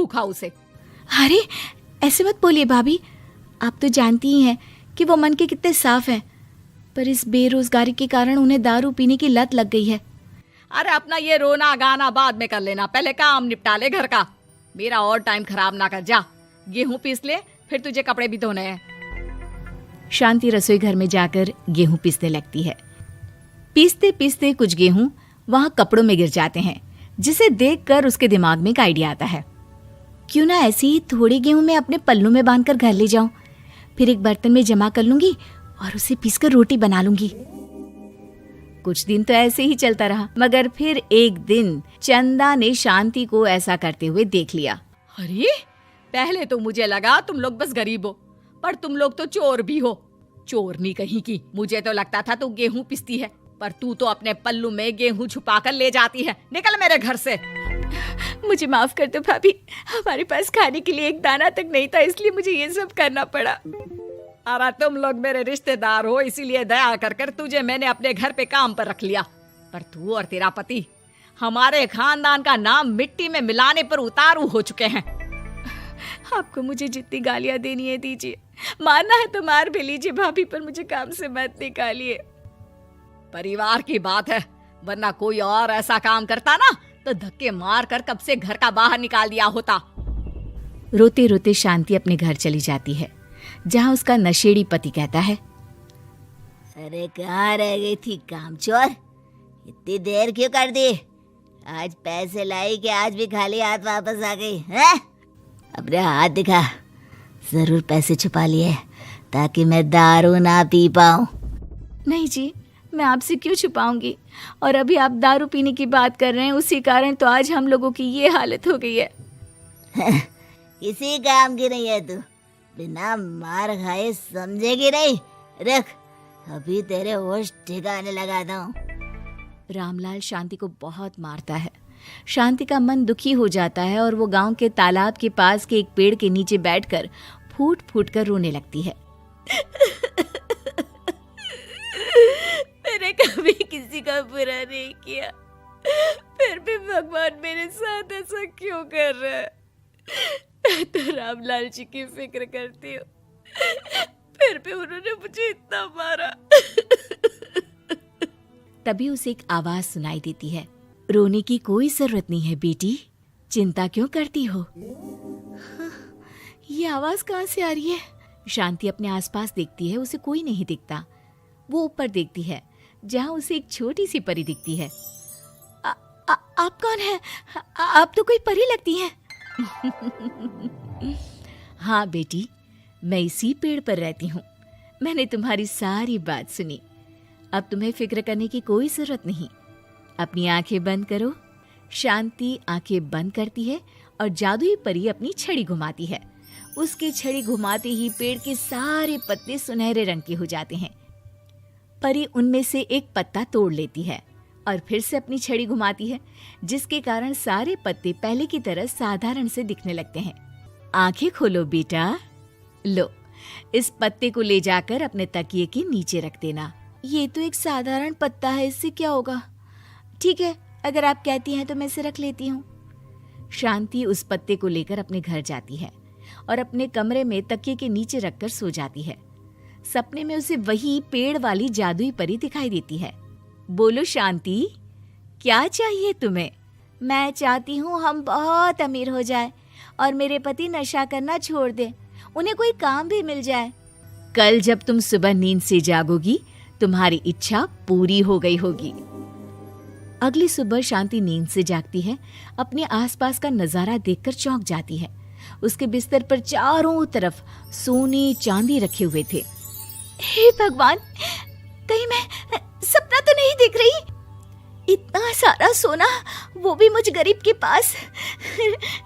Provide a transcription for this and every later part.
सूखा उसे। अरे ऐसे मत बोलिए भाभी, आप तो जानती ही हैं कि वो मन के कितने साफ हैं, पर इस बेरोजगारी के कारण उन्हें दारू पीने की लत लग गई है। अरे अपना ये रोना गाना बाद में कर लेना, पहले काम निपटा ले घर का। मेरा और टाइम खराब ना कर। जा गेहूं पीस ले, फिर तुझे कपड़े भी धोने हैं। शांति रसोई घर में जाकर गेहूं पीसने लगती है। पीसते पीसते कुछ गेहूं वहां कपड़ों में गिर जाते हैं, जिसे देखकर उसके दिमाग में एक आइडिया आता है। क्यों ना ऐसे ही थोड़े गेहूं मैं अपने पल्लू में बांधकर घर ले जाऊं, फिर एक बर्तन में जमा कर लूंगी और उसे पीसकर रोटी बना लूंगी। कुछ दिन तो ऐसे ही चलता रहा, मगर फिर एक दिन चंदा ने शांति को ऐसा करते हुए देख लिया। अरे पहले तो मुझे लगा तुम लोग बस गरीब हो, पर तुम लोग तो चोर भी हो। चोरनी कहीं की। मुझे तो लगता था तू गेहूं पिसती है, पर तू तो अपने पल्लू में गेहूं छुपाकर ले जाती है। निकल मेरे घर से। मुझे माफ कर दो भाभी, हमारे पास खाने के लिए एक दाना तक नहीं था, इसलिए मुझे ये सब करना पड़ा। अरे तुम लोग मेरे रिश्तेदार हो, इसीलिए दया कर कर तुझे मैंने अपने घर पे काम पर रख लिया, पर तू और तेरा पति हमारे खानदान का नाम मिट्टी में मिलाने पर उतारू हो चुके हैं। आपको मुझे जितनी गालियां देनी है दीजिए, मारना है तो मार भी लीजिए भाभी, पर मुझे काम से मत निकालिए। परिवार की बात है, वरना कोई और ऐसा काम करता ना तो धक्के मार कर कब से घर का बाहर निकाल दिया होता। रोते रोते शांति अपने घर चली जाती है, जहाँ उसका नशेड़ी पति कहता है, अरे कहाँ रह गई थी कामचोर, इतनी देर क्यों कर दी? आज पैसे लाई कि आज भी खाली हाथ वापस आ गई है? अपने हाथ दिखा, जरूर पैसे छुपा लिए ताकि मैं दारू ना पी पाऊं। नहीं जी, मैं आपसे क्यों छुपाऊंगी, और अभी आप दारू पीने की बात कर रहे हैं, उसी कारण तो आज हम लोगों की ये हालत हो गई है। किसी काम की नहीं है तू, बिना मार खाए समझेगी नहीं। रख, अभी तेरे होश ठिकाने लगाता हूँ। रामलाल शांति को बहुत मारता है। शांति का मन दुखी हो जाता है और वो गांव के तालाब के पास के एक पेड़ के नीचे बैठकर फूट फूट कर रोने लगती है। मैंने कभी किसी का बुरा नहीं किया, फिर भी भगवान मेरे साथ ऐसा क्यों कर रहा है? मैं तो रामलाल जी की फिक्र करती हूँ, फिर भी उन्होंने मुझे इतना मारा। तभी उसे एक आवाज सुनाई देती है, रोने की कोई जरूरत नहीं है बेटी, चिंता क्यों करती हो? ये आवाज कहाँ से आ रही है? शांति अपने आसपास देखती है, उसे कोई नहीं दिखता। वो ऊपर देखती है, जहाँ उसे एक छोटी सी परी दिखती है। आप कौन है? आप तो कोई परी लगती हैं। हाँ बेटी, मैं इसी पेड़ पर रहती हूँ। मैंने तुम्हारी सारी बात सुनी, अब तुम्हें फिक्र करने की कोई जरूरत नहीं। अपनी आंखें बंद करो। शांति आंखें बंद करती है और जादुई परी अपनी छड़ी घुमाती है। उसकी छड़ी घुमाते ही पेड़ के सारे पत्ते सुनहरे रंग के हो जाते हैं। परी उनमें से एक पत्ता तोड़ लेती है और फिर से अपनी छड़ी घुमाती है, जिसके कारण सारे पत्ते पहले की तरह साधारण से दिखने लगते हैं। आंखें खोलो बेटा। लो, इस पत्ते को ले जाकर अपने तकिए के नीचे रख देना। ये तो एक साधारण पत्ता है, इससे क्या होगा? ठीक है, अगर आप कहती हैं तो मैं इसे रख लेती हूँ। शांति उस पत्ते को लेकर अपने घर जाती है और अपने कमरे में तकिए के नीचे रखकर सो जाती है। सपने में उसे वही पेड़ वाली जादुई परी दिखाई देती है। बोलो शांति, क्या चाहिए तुम्हें? मैं चाहती हूँ हम बहुत अमीर हो जाए और मेरे पति नशा करना छोड़ दे, उन्हें कोई काम भी मिल जाए। कल जब तुम सुबह नींद से जागोगी, तुम्हारी इच्छा पूरी हो गई होगी। अगली सुबह शांति नींद से जागती है। अपने आसपास का नजारा देखकर चौंक जाती है। उसके बिस्तर पर चारों तरफ सोने चांदी रखे हुए थे। हे भगवान, कहीं मैं सपना तो नहीं देख रही? इतना सारा सोना, वो भी मुझ गरीब के पास।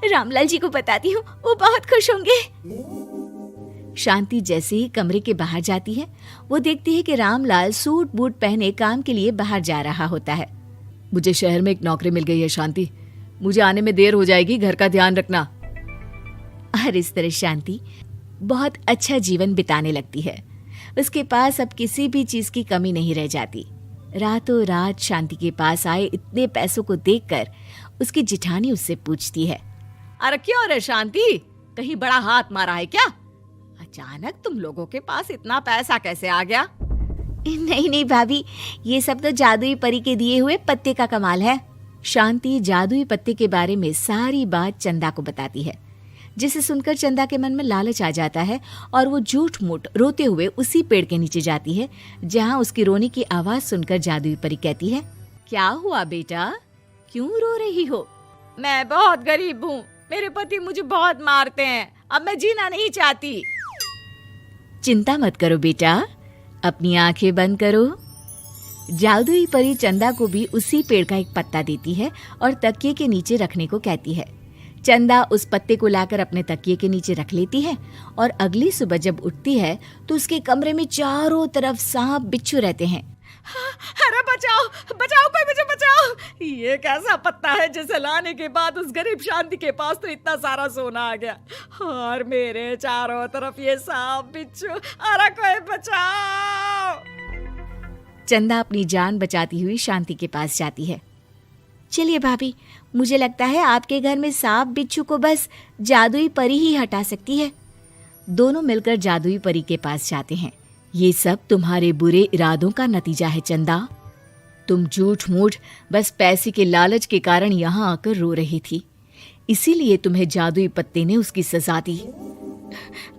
रामलाल जी को बताती हूँ, वो बहुत खुश होंगे। शांति जैसे ही कमरे के बाहर जाती है, वो देखती है कि रामलाल सूट बूट पहने काम के लिए बाहर जा रहा होता है। मुझे शहर में एक नौकरी मिल गई है शांति, मुझे आने में देर हो जाएगी, घर का ध्यान रखना। और इस तरह शांति बहुत अच्छा जीवन बिताने लगती है। उसके पास अब किसी भी चीज की कमी नहीं रह जाती। रातों रात शांति के पास आए इतने पैसों को देखकर उसकी जिठानी उससे पूछती है, अरे क्यों रे शांति, कहीं बड़ा हाथ मारा है क्या? अचानक तुम लोगों के पास इतना पैसा कैसे आ गया? नहीं नहीं भाभी, ये सब तो जादुई परी के दिए हुए पत्ते का कमाल है। शांति जादुई पत्ते के बारे में सारी बात चंदा को बताती है, जिसे सुनकर चंदा के मन में लालच आ जाता है और वो झूठ मूठ रोते हुए उसी पेड़ के नीचे जाती है जहाँ उसकी रोने की आवाज सुनकर जादुई परी कहती है, क्या हुआ बेटा, क्यों रो रही हो? मैं बहुत गरीब हूँ, मेरे पति मुझे बहुत मारते हैं, अब मैं जीना नहीं चाहती। चिंता मत करो बेटा, अपनी आंखें बंद करो। जादुई परी चंदा को भी उसी पेड़ का एक पत्ता देती है और तकिए के नीचे रखने को कहती है। चंदा उस पत्ते को लाकर अपने तकिए के नीचे रख लेती है और अगली सुबह जब उठती है तो उसके कमरे में चारों तरफ सांप बिच्छू रहते हैं। अरे बचाओ बचाओ, कोई मुझे बचाओ, ये कैसा पत्ता है जिसे लाने के बाद उस गरीब शांति के पास तो इतना सारा सोना आ गया और मेरे चारों तरफ ये सांप बिच्छू, अरे कोई बचाओ। चंदा अपनी जान बचाती हुई शांति के पास जाती है। चलिए भाभी, मुझे लगता है आपके घर में सांप बिच्छू को बस जादुई परी ही हटा सकती है। दोनों मिलकर जादुई परी के पास जाते हैं। ये सब तुम्हारे बुरे इरादों का नतीजा है चंदा। तुम झूठ मूठ बस पैसे के लालच के कारण यहाँ आकर रो रही थी, इसीलिए तुम्हें जादुई पत्ते ने उसकी सजा दी।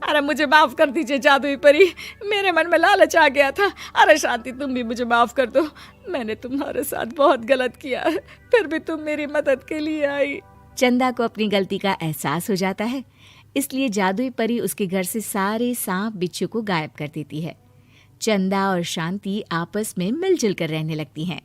अरे मुझे माफ कर दीजिए जादुई परी, मेरे मन में लालच आ गया था। अरे शांति, तुम भी मुझे माफ कर दो, मैंने तुम्हारे साथ बहुत गलत किया है, फिर भी तुम मेरी मदद के लिए आई। चंदा को अपनी गलती का एहसास हो जाता है, इसलिए जादुई परी उसके घर से सारे सांप बिच्छू को गायब कर देती है। चंदा और शांति आपस में मिलजुल कर रहने लगती हैं।